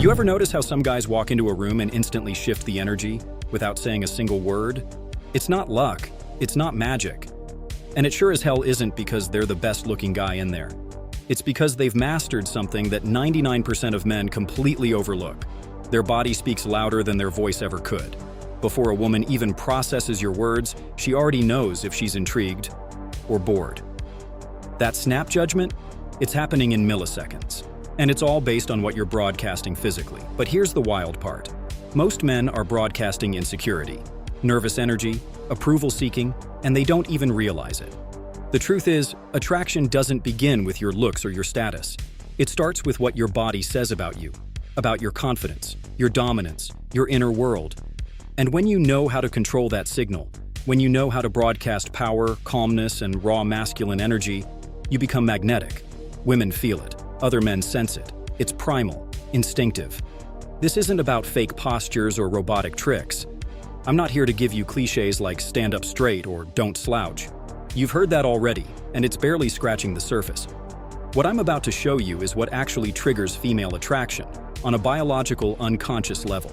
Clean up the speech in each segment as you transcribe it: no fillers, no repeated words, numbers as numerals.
You ever notice how some guys walk into a room and instantly shift the energy without saying a single word? It's not luck, it's not magic. And it sure as hell isn't because they're the best-looking guy in there. It's because they've mastered something that 99% of men completely overlook. Their body speaks louder than their voice ever could. Before a woman even processes your words, she already knows if she's intrigued or bored. That snap judgment, it's happening in milliseconds. And it's all based on what you're broadcasting physically. But here's the wild part. Most men are broadcasting insecurity, nervous energy, approval seeking, and they don't even realize it. The truth is, attraction doesn't begin with your looks or your status. It starts with what your body says about you, about your confidence, your dominance, your inner world. And when you know how to control that signal, when you know how to broadcast power, calmness, and raw masculine energy, you become magnetic. Women feel it. Other men sense it. It's primal, instinctive. This isn't about fake postures or robotic tricks. I'm not here to give you cliches like stand up straight or don't slouch. You've heard that already, and it's barely scratching the surface. What I'm about to show you is what actually triggers female attraction on a biological, unconscious level.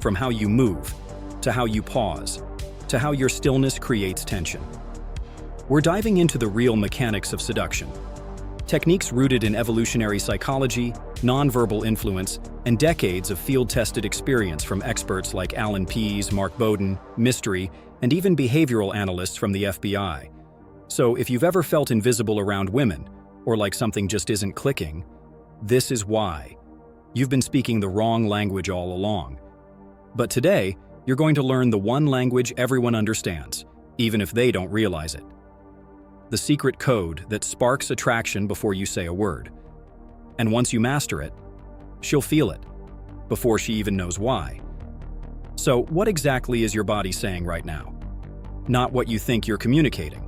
From how you move, to how you pause, to how your stillness creates tension. We're diving into the real mechanics of seduction. Techniques rooted in evolutionary psychology, nonverbal influence, and decades of field-tested experience from experts like Alan Pease, Mark Bowden, Mystery, and even behavioral analysts from the FBI. So if you've ever felt invisible around women, or like something just isn't clicking, this is why. You've been speaking the wrong language all along. But today, you're going to learn the one language everyone understands, even if they don't realize it. The secret code that sparks attraction before you say a word. And once you master it, she'll feel it, before she even knows why. So what exactly is your body saying right now? Not what you think you're communicating,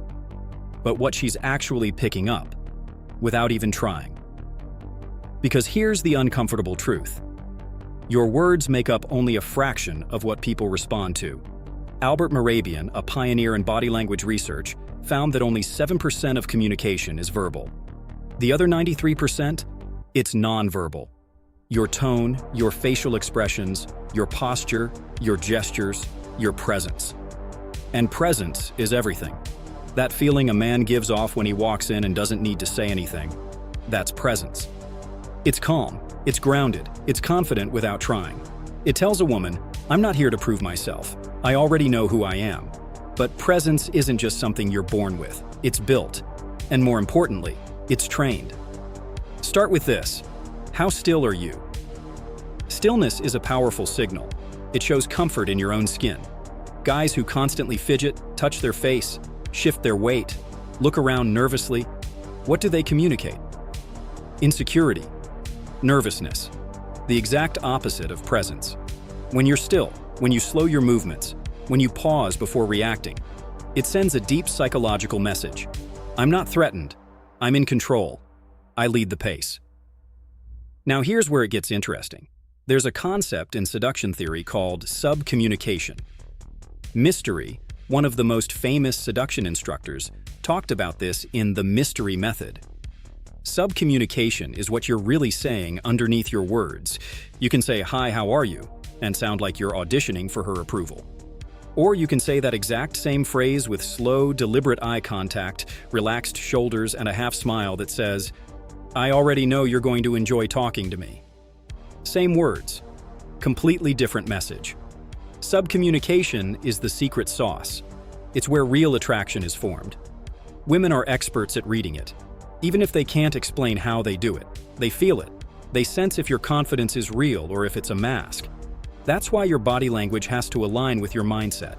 but what she's actually picking up, without even trying. Because here's the uncomfortable truth. Your words make up only a fraction of what people respond to. Albert Mehrabian, a pioneer in body language research, found that only 7% of communication is verbal. The other 93%, it's nonverbal. Your tone, your facial expressions, your posture, your gestures, your presence. And presence is everything. That feeling a man gives off when he walks in and doesn't need to say anything, that's presence. It's calm, it's grounded, it's confident without trying. It tells a woman, I'm not here to prove myself. I already know who I am. But presence isn't just something you're born with. It's built. And more importantly, it's trained. Start with this. How still are you? Stillness is a powerful signal. It shows comfort in your own skin. Guys who constantly fidget, touch their face, shift their weight, look around nervously, what do they communicate? Insecurity, nervousness, the exact opposite of presence. When you're still, when you slow your movements, when you pause before reacting, it sends a deep psychological message. I'm not threatened. I'm in control. I lead the pace. Now here's where it gets interesting. There's a concept in seduction theory called subcommunication. Mystery, one of the most famous seduction instructors, talked about this in the Mystery method. Subcommunication is what you're really saying underneath your words. You can say, "Hi, how are you?" and sound like you're auditioning for her approval. Or you can say that exact same phrase with slow, deliberate eye contact, relaxed shoulders, and a half smile that says, "I already know you're going to enjoy talking to me." Same words, completely different message. Subcommunication is the secret sauce. It's where real attraction is formed. Women are experts at reading it. Even if they can't explain how they do it, they feel it. They sense if your confidence is real or if it's a mask. That's why your body language has to align with your mindset.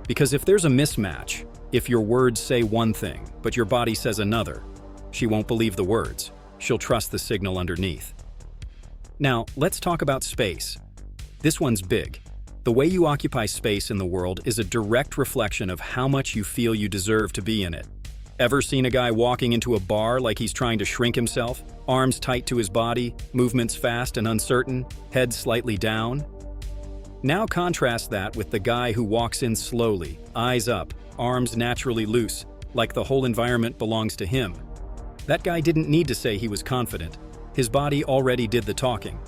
Because if there's a mismatch, if your words say one thing, but your body says another, she won't believe the words. She'll trust the signal underneath. Now, let's talk about space. This one's big. The way you occupy space in the world is a direct reflection of how much you feel you deserve to be in it. Ever seen a guy walking into a bar like he's trying to shrink himself? Arms tight to his body, movements fast and uncertain, head slightly down? Now contrast that with the guy who walks in slowly, eyes up, arms naturally loose, like the whole environment belongs to him. That guy didn't need to say he was confident. His body already did the talking.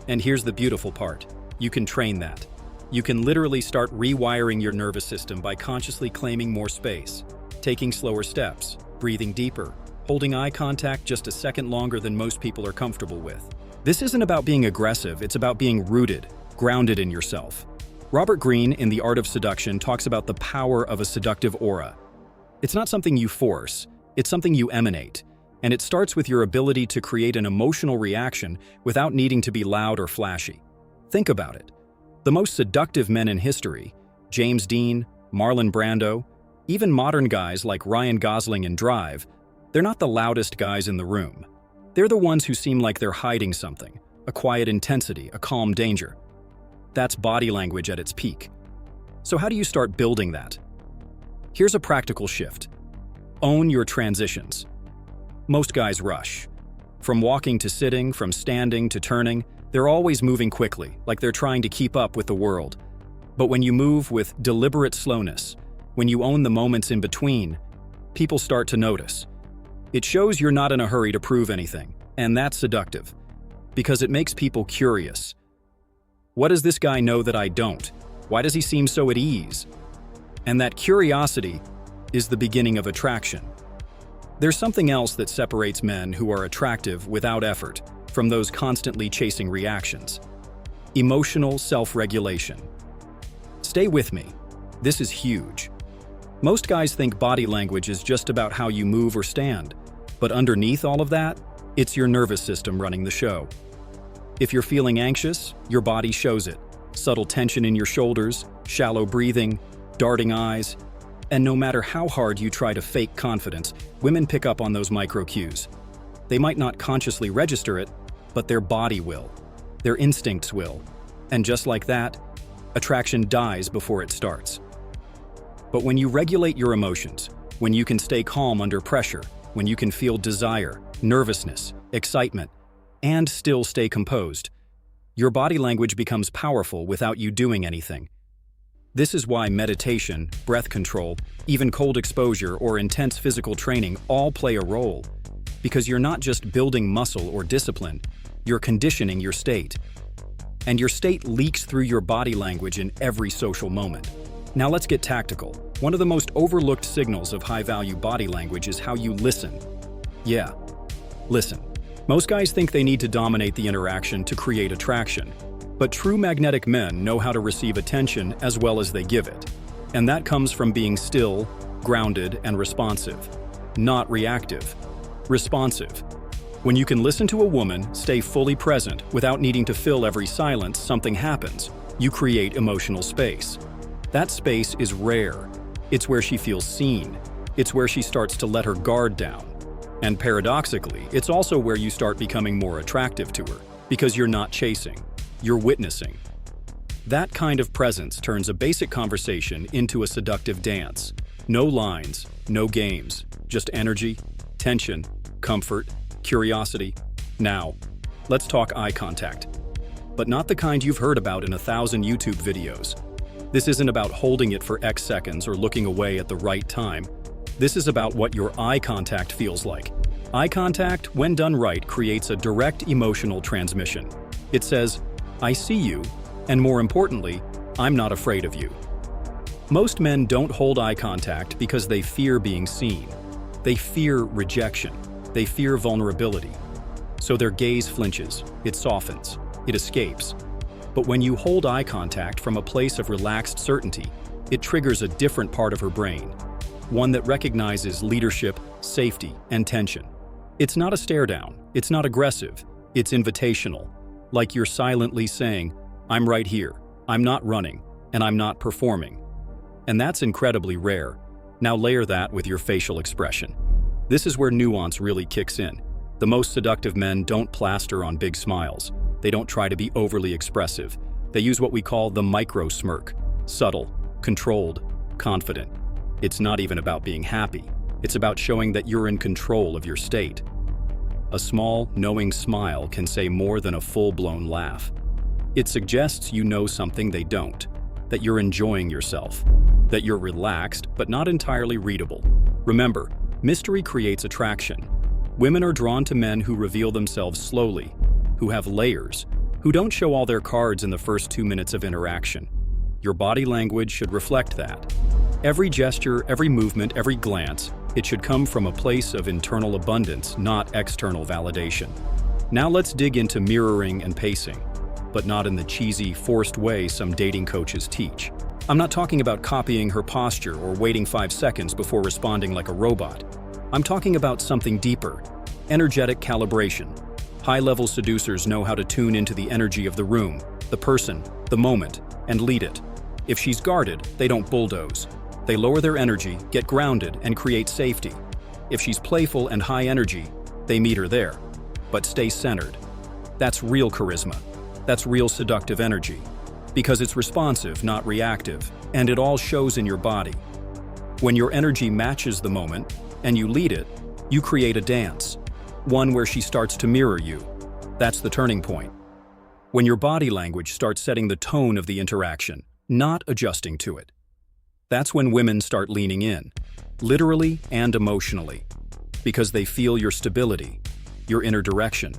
And here's the beautiful part. You can train that. You can literally start rewiring your nervous system by consciously claiming more space, taking slower steps, breathing deeper, holding eye contact just a second longer than most people are comfortable with. This isn't about being aggressive, it's about being rooted, grounded in yourself. Robert Greene, in The Art of Seduction, talks about the power of a seductive aura. It's not something you force, it's something you emanate, and it starts with your ability to create an emotional reaction without needing to be loud or flashy. Think about it. The most seductive men in history, James Dean, Marlon Brando, even modern guys like Ryan Gosling in Drive, they're not the loudest guys in the room. They're the ones who seem like they're hiding something, a quiet intensity, a calm danger. That's body language at its peak. So how do you start building that? Here's a practical shift. Own your transitions. Most guys rush. From walking to sitting, from standing to turning, they're always moving quickly, like they're trying to keep up with the world. But when you move with deliberate slowness, when you own the moments in between, people start to notice. It shows you're not in a hurry to prove anything, and that's seductive, because it makes people curious. What does this guy know that I don't? Why does he seem so at ease? And that curiosity is the beginning of attraction. There's something else that separates men who are attractive without effort from those constantly chasing reactions. Emotional self-regulation. Stay with me. This is huge. Most guys think body language is just about how you move or stand, but underneath all of that, it's your nervous system running the show. If you're feeling anxious, your body shows it. Subtle tension in your shoulders, shallow breathing, darting eyes, and no matter how hard you try to fake confidence, women pick up on those micro cues. They might not consciously register it, but their body will. Their instincts will. And just like that, attraction dies before it starts. But when you regulate your emotions, when you can stay calm under pressure, when you can feel desire, nervousness, excitement, and still stay composed, your body language becomes powerful without you doing anything. This is why meditation, breath control, even cold exposure or intense physical training all play a role. Because you're not just building muscle or discipline, you're conditioning your state. And your state leaks through your body language in every social moment. Now let's get tactical. One of the most overlooked signals of high-value body language is how you listen. Yeah, listen. Most guys think they need to dominate the interaction to create attraction. But true magnetic men know how to receive attention as well as they give it. And that comes from being still, grounded, and responsive. Not reactive. Responsive. When you can listen to a woman, stay fully present, without needing to fill every silence, something happens. You create emotional space. That space is rare. It's where she feels seen. It's where she starts to let her guard down. And paradoxically, it's also where you start becoming more attractive to her, because you're not chasing. You're witnessing. That kind of presence turns a basic conversation into a seductive dance. No lines, no games, just energy, tension, comfort, curiosity. Now, let's talk eye contact. But not the kind you've heard about in 1,000 YouTube videos. This isn't about holding it for X seconds or looking away at the right time. This is about what your eye contact feels like. Eye contact, when done right, creates a direct emotional transmission. It says, I see you, and more importantly, I'm not afraid of you. Most men don't hold eye contact because they fear being seen. They fear rejection. They fear vulnerability. So their gaze flinches, it softens, it escapes. But when you hold eye contact from a place of relaxed certainty, it triggers a different part of her brain, one that recognizes leadership, safety, and tension. It's not a stare down, it's not aggressive, it's invitational. Like you're silently saying, I'm right here, I'm not running, and I'm not performing. And that's incredibly rare. Now layer that with your facial expression. This is where nuance really kicks in. The most seductive men don't plaster on big smiles. They don't try to be overly expressive. They use what we call the micro smirk. Subtle, controlled, confident. It's not even about being happy. It's about showing that you're in control of your state. A small, knowing smile can say more than a full-blown laugh. It suggests you know something they don't, that you're enjoying yourself, that you're relaxed but not entirely readable. Remember, mystery creates attraction. Women are drawn to men who reveal themselves slowly, who have layers, who don't show all their cards in the first 2 minutes of interaction. Your body language should reflect that. Every gesture, every movement, every glance, it should come from a place of internal abundance, not external validation. Now let's dig into mirroring and pacing, but not in the cheesy, forced way some dating coaches teach. I'm not talking about copying her posture or waiting 5 seconds before responding like a robot. I'm talking about something deeper, energetic calibration. High-level seducers know how to tune into the energy of the room, the person, the moment, and lead it. If she's guarded, they don't bulldoze. They lower their energy, get grounded, and create safety. If she's playful and high energy, they meet her there, but stay centered. That's real charisma. That's real seductive energy. Because it's responsive, not reactive, and it all shows in your body. When your energy matches the moment, and you lead it, you create a dance, one where she starts to mirror you. That's the turning point. When your body language starts setting the tone of the interaction, not adjusting to it. That's when women start leaning in, literally and emotionally, because they feel your stability, your inner direction,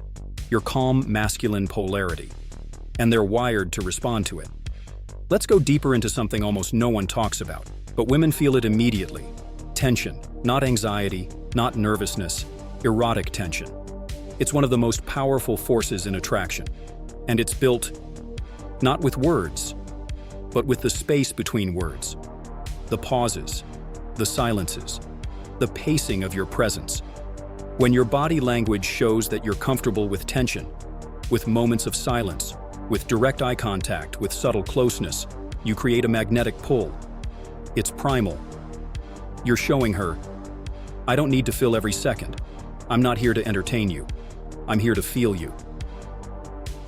your calm masculine polarity, and they're wired to respond to it. Let's go deeper into something almost no one talks about, but women feel it immediately. Tension, not anxiety, not nervousness, erotic tension. It's one of the most powerful forces in attraction, and it's built not with words, but with the space between words, the pauses, the silences, the pacing of your presence. When your body language shows that you're comfortable with tension, with moments of silence, with direct eye contact, with subtle closeness, you create a magnetic pull. It's primal. You're showing her, I don't need to fill every second. I'm not here to entertain you. I'm here to feel you.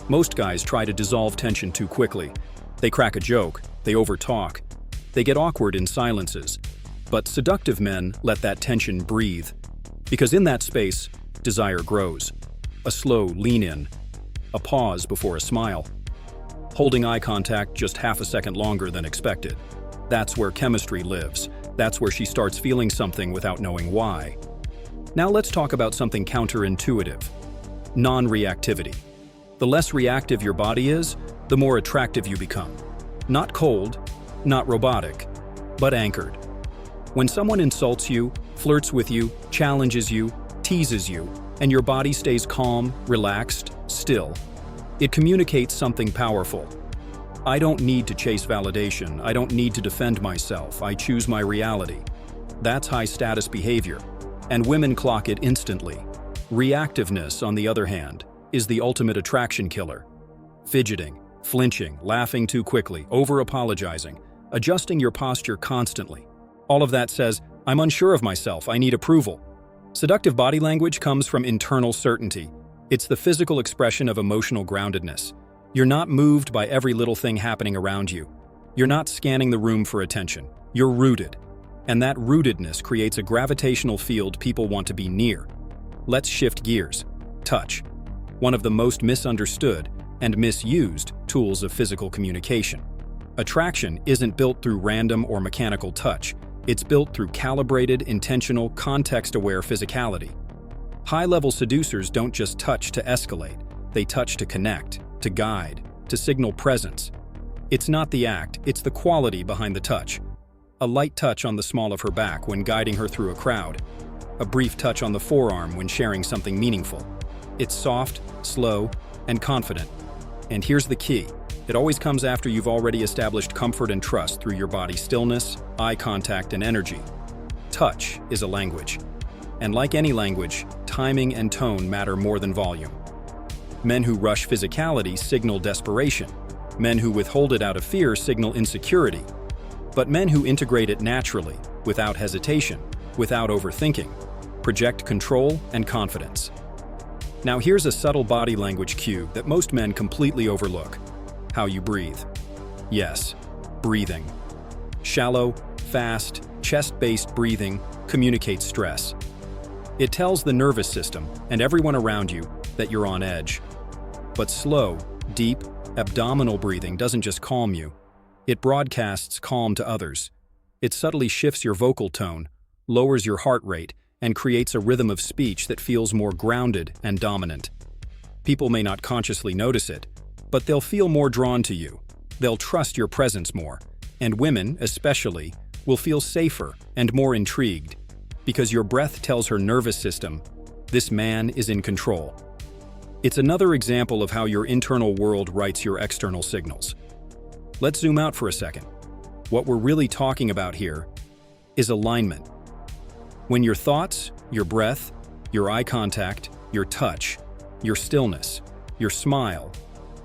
Most guys try to dissolve tension too quickly. They crack a joke, they overtalk, they get awkward in silences. But seductive men let that tension breathe, because in that space, desire grows. A slow lean in, a pause before a smile, holding eye contact just half a second longer than expected. That's where chemistry lives. That's where she starts feeling something without knowing why. Now let's talk about something counterintuitive, non-reactivity. The less reactive your body is, the more attractive you become. Not cold, not robotic, but anchored. When someone insults you, flirts with you, challenges you, teases you, and your body stays calm, relaxed, still, it communicates something powerful. I don't need to chase validation. I don't need to defend myself. I choose my reality. That's high-status behavior, and women clock it instantly. Reactiveness, on the other hand, is the ultimate attraction killer. Fidgeting, flinching, laughing too quickly, over-apologizing, adjusting your posture constantly. All of that says, I'm unsure of myself, I need approval. Seductive body language comes from internal certainty. It's the physical expression of emotional groundedness. You're not moved by every little thing happening around you. You're not scanning the room for attention. You're rooted. And that rootedness creates a gravitational field people want to be near. Let's shift gears. Touch. One of the most misunderstood and misused tools of physical communication. Attraction isn't built through random or mechanical touch. It's built through calibrated, intentional, context-aware physicality. High-level seducers don't just touch to escalate. They touch to connect, to guide, to signal presence. It's not the act, it's the quality behind the touch. A light touch on the small of her back when guiding her through a crowd. A brief touch on the forearm when sharing something meaningful. It's soft, slow, and confident. And here's the key. It always comes after you've already established comfort and trust through your body's stillness, eye contact, and energy. Touch is a language. And like any language, timing and tone matter more than volume. Men who rush physicality signal desperation. Men who withhold it out of fear signal insecurity. But men who integrate it naturally, without hesitation, without overthinking, project control and confidence. Now here's a subtle body language cue that most men completely overlook. How you breathe. Yes, breathing. Shallow, fast, chest-based breathing communicates stress. It tells the nervous system and everyone around you that you're on edge. But slow, deep, abdominal breathing doesn't just calm you. It broadcasts calm to others. It subtly shifts your vocal tone, lowers your heart rate, and creates a rhythm of speech that feels more grounded and dominant. People may not consciously notice it, but they'll feel more drawn to you. They'll trust your presence more. And women, especially, will feel safer and more intrigued because your breath tells her nervous system, this man is in control. It's another example of how your internal world writes your external signals. Let's zoom out for a second. What we're really talking about here is alignment. When your thoughts, your breath, your eye contact, your touch, your stillness, your smile,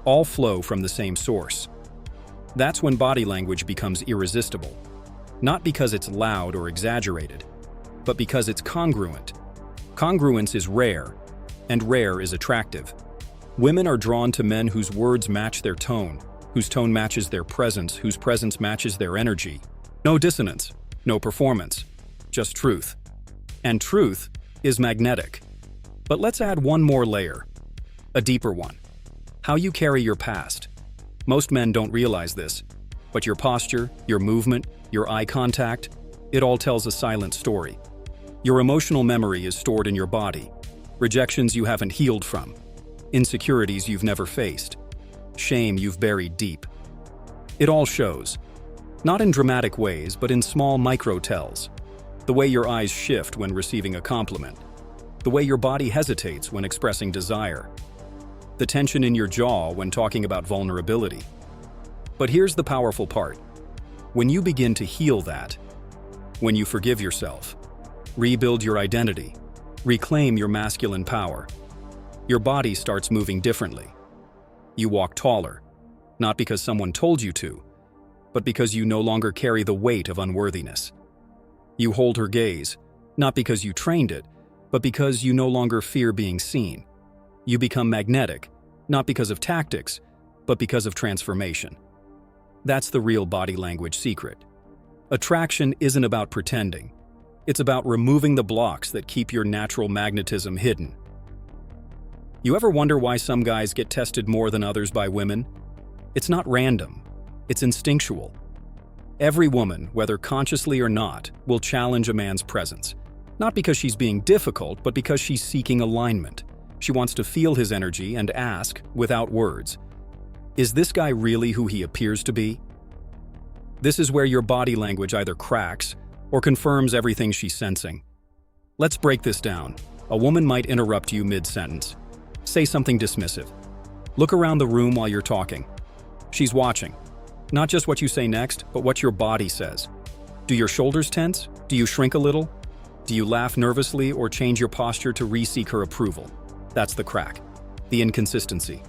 all flow from the same source. That's when body language becomes irresistible. Not because it's loud or exaggerated, but because it's congruent. Congruence is rare, and rare is attractive. Women are drawn to men whose words match their tone, whose tone matches their presence, whose presence matches their energy. No dissonance, no performance, just truth. And truth is magnetic. But let's add one more layer, a deeper one. How you carry your past. Most men don't realize this, but your posture, your movement, your eye contact, it all tells a silent story. Your emotional memory is stored in your body, rejections you haven't healed from, insecurities you've never faced, shame you've buried deep. It all shows, not in dramatic ways, but in small micro-tells. The way your eyes shift when receiving a compliment, the way your body hesitates when expressing desire, the tension in your jaw when talking about vulnerability. But here's the powerful part. When you begin to heal that, when you forgive yourself, rebuild your identity, reclaim your masculine power, your body starts moving differently. You walk taller, not because someone told you to, but because you no longer carry the weight of unworthiness. You hold her gaze, not because you trained it, but because you no longer fear being seen. You become magnetic, not because of tactics, but because of transformation. That's the real body language secret. Attraction isn't about pretending. It's about removing the blocks that keep your natural magnetism hidden. You ever wonder why some guys get tested more than others by women? It's not random. It's instinctual. Every woman, whether consciously or not, will challenge a man's presence. Not because she's being difficult, but because she's seeking alignment. She wants to feel his energy and ask, without words, is this guy really who he appears to be? This is where your body language either cracks or confirms everything she's sensing. Let's break this down. A woman might interrupt you mid-sentence. Say something dismissive. Look around the room while you're talking. She's watching. Not just what you say next, but what your body says. Do your shoulders tense? Do you shrink a little? Do you laugh nervously or change your posture to re-seek her approval? That's the crack, the inconsistency.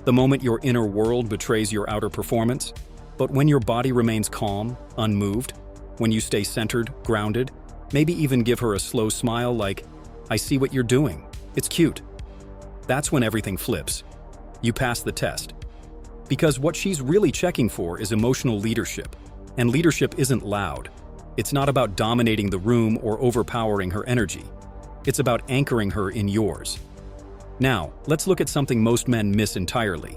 The moment your inner world betrays your outer performance. But when your body remains calm, unmoved, when you stay centered, grounded, maybe even give her a slow smile like, I see what you're doing, it's cute. That's when everything flips. You pass the test. Because what she's really checking for is emotional leadership. And leadership isn't loud. It's not about dominating the room or overpowering her energy. It's about anchoring her in yours. Now, let's look at something most men miss entirely.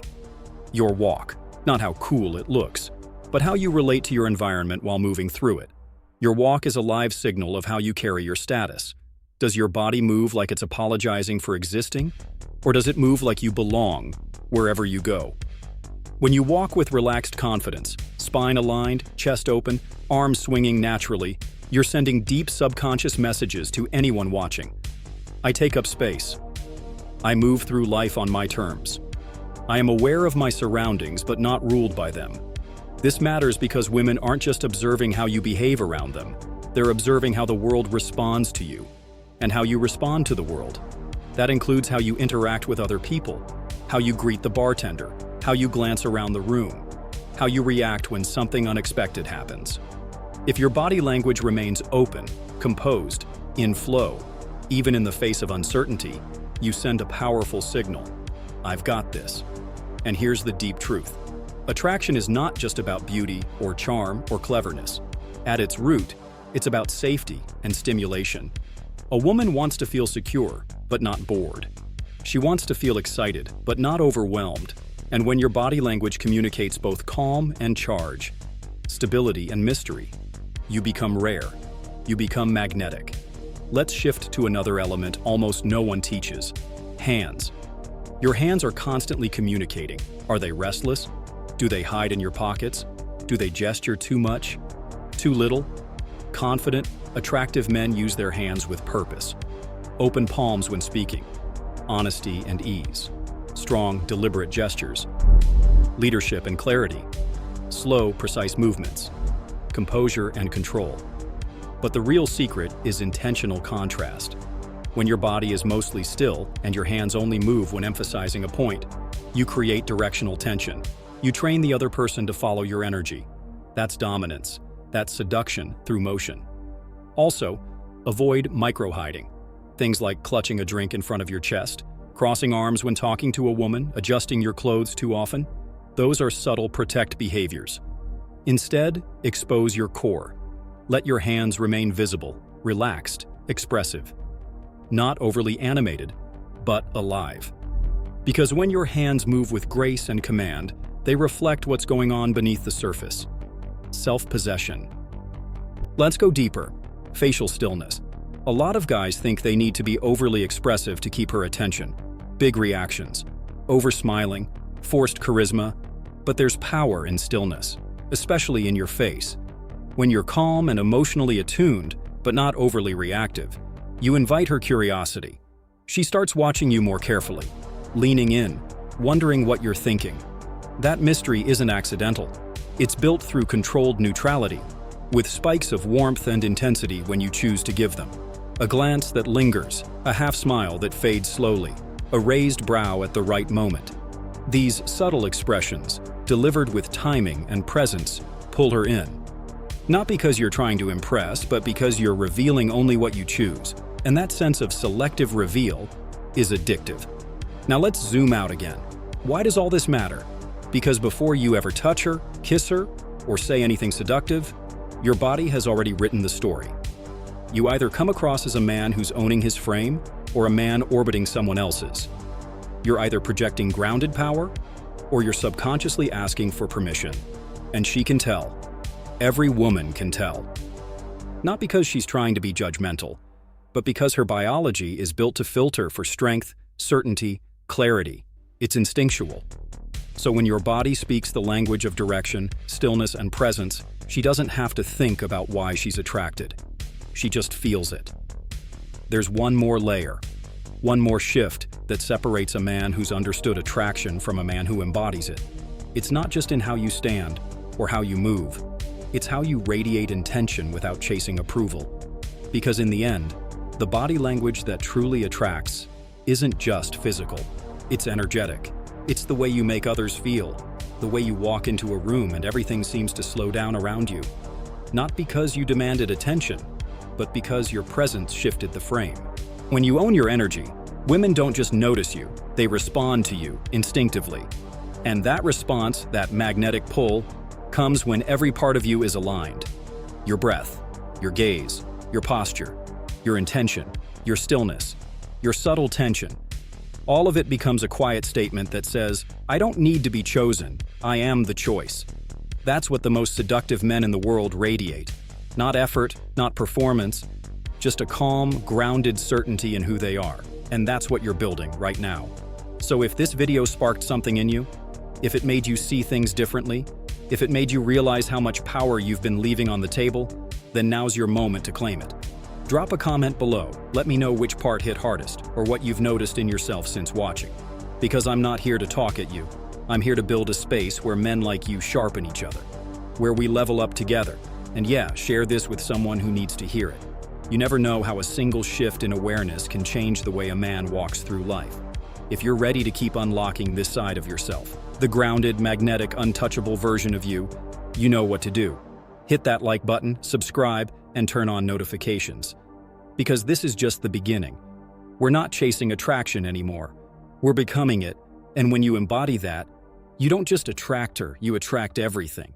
Your walk. Not how cool it looks, but how you relate to your environment while moving through it. Your walk is a live signal of how you carry your status. Does your body move like it's apologizing for existing? Or does it move like you belong, wherever you go? When you walk with relaxed confidence, spine aligned, chest open, arms swinging naturally, you're sending deep subconscious messages to anyone watching. I take up space. I move through life on my terms. I am aware of my surroundings, but not ruled by them. This matters because women aren't just observing how you behave around them. They're observing how the world responds to you, and how you respond to the world. That includes how you interact with other people, how you greet the bartender, how you glance around the room, how you react when something unexpected happens. If your body language remains open, composed, in flow, even in the face of uncertainty, you send a powerful signal. I've got this. And here's the deep truth. Attraction is not just about beauty or charm or cleverness. At its root, it's about safety and stimulation. A woman wants to feel secure, but not bored. She wants to feel excited, but not overwhelmed. And when your body language communicates both calm and charge, stability and mystery, you become rare. You become magnetic. Let's shift to another element almost no one teaches: hands. Your hands are constantly communicating. Are they restless? Do they hide in your pockets? Do they gesture too much? Too little? Confident, attractive men use their hands with purpose. Open palms when speaking. Honesty and ease. Strong, deliberate gestures. Leadership and clarity. Slow, precise movements. Composure and control. But the real secret is intentional contrast. When your body is mostly still and your hands only move when emphasizing a point, you create directional tension. You train the other person to follow your energy. That's dominance. That's seduction through motion. Also, avoid micro-hiding. Things like clutching a drink in front of your chest, crossing arms when talking to a woman, adjusting your clothes too often. Those are subtle protect behaviors. Instead, expose your core. Let your hands remain visible, relaxed, expressive. Not overly animated, but alive. Because when your hands move with grace and command, they reflect what's going on beneath the surface. Self-possession. Let's go deeper. Facial stillness. A lot of guys think they need to be overly expressive to keep her attention. Big reactions, over-smiling, forced charisma, but there's power in stillness, especially in your face. When you're calm and emotionally attuned, but not overly reactive, you invite her curiosity. She starts watching you more carefully, leaning in, wondering what you're thinking. That mystery isn't accidental. It's built through controlled neutrality, with spikes of warmth and intensity when you choose to give them. A glance that lingers, a half smile that fades slowly, a raised brow at the right moment. These subtle expressions, delivered with timing and presence, pull her in. Not because you're trying to impress, but because you're revealing only what you choose. And that sense of selective reveal is addictive. Now let's zoom out again. Why does all this matter? Because before you ever touch her, kiss her, or say anything seductive, your body has already written the story. You either come across as a man who's owning his frame, or a man orbiting someone else's. You're either projecting grounded power, or you're subconsciously asking for permission. And she can tell. Every woman can tell. Not because she's trying to be judgmental, but because her biology is built to filter for strength, certainty, clarity. It's instinctual. So when your body speaks the language of direction, stillness, and presence, she doesn't have to think about why she's attracted. She just feels it. There's one more layer, one more shift that separates a man who's understood attraction from a man who embodies it. It's not just in how you stand or how you move. It's how you radiate intention without chasing approval. Because in the end, the body language that truly attracts isn't just physical. It's energetic. It's the way you make others feel, the way you walk into a room and everything seems to slow down around you. Not because you demanded attention, but because your presence shifted the frame. When you own your energy, women don't just notice you, they respond to you instinctively. And that response, that magnetic pull, comes when every part of you is aligned. Your breath, your gaze, your posture, your intention, your stillness, your subtle tension. All of it becomes a quiet statement that says, I don't need to be chosen, I am the choice. That's what the most seductive men in the world radiate. Not effort, not performance, just a calm, grounded certainty in who they are. And that's what you're building right now. So if this video sparked something in you, if it made you see things differently, if it made you realize how much power you've been leaving on the table, then now's your moment to claim it. Drop a comment below. Let me know which part hit hardest or what you've noticed in yourself since watching. Because I'm not here to talk at you. I'm here to build a space where men like you sharpen each other, where we level up together. And yeah, share this with someone who needs to hear it. You never know how a single shift in awareness can change the way a man walks through life. If you're ready to keep unlocking this side of yourself, the grounded, magnetic, untouchable version of you, you know what to do. Hit that like button, subscribe, and turn on notifications. Because this is just the beginning. We're not chasing attraction anymore. We're becoming it, and when you embody that, you don't just attract her, you attract everything.